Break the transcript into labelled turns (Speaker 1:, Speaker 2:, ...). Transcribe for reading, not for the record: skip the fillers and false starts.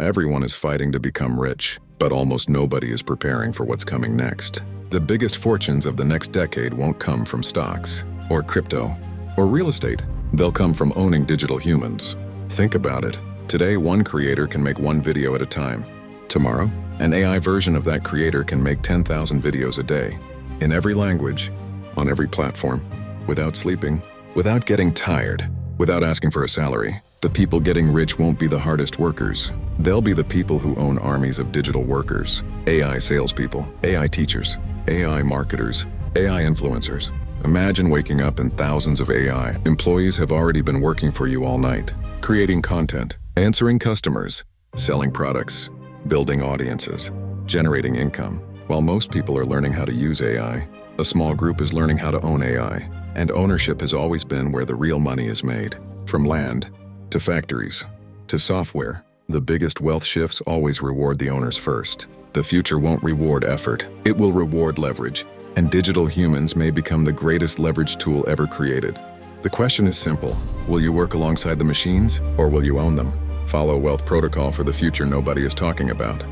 Speaker 1: Everyone is fighting to become rich, but almost nobody is preparing for what's coming next. The biggest fortunes of the next decade won't come from stocks, or crypto, or real estate. They'll come from owning digital humans. Think about it. Today, one creator can make one video at a time. Tomorrow, an AI version of that creator can make 10,000 videos a day, in every language, on every platform, without sleeping, without getting tired, without asking for a salary. The people getting rich won't be the hardest workers. They'll be the people who own armies of digital workers, AI salespeople, AI teachers, AI marketers, AI influencers. Imagine waking up and thousands of AI employees have already been working for you all night, creating content, answering customers, selling products, building audiences, generating income. While most people are learning how to use AI, a small group is learning how to own AI, and ownership has always been where the real money is made. From land, to factories, to software, the biggest wealth shifts always reward the owners first. The future won't reward effort, it will reward leverage, and digital humans may become the greatest leverage tool ever created. The question is simple: will you work alongside the machines, or will you own them? Follow Wealth Protocol for the future nobody is talking about.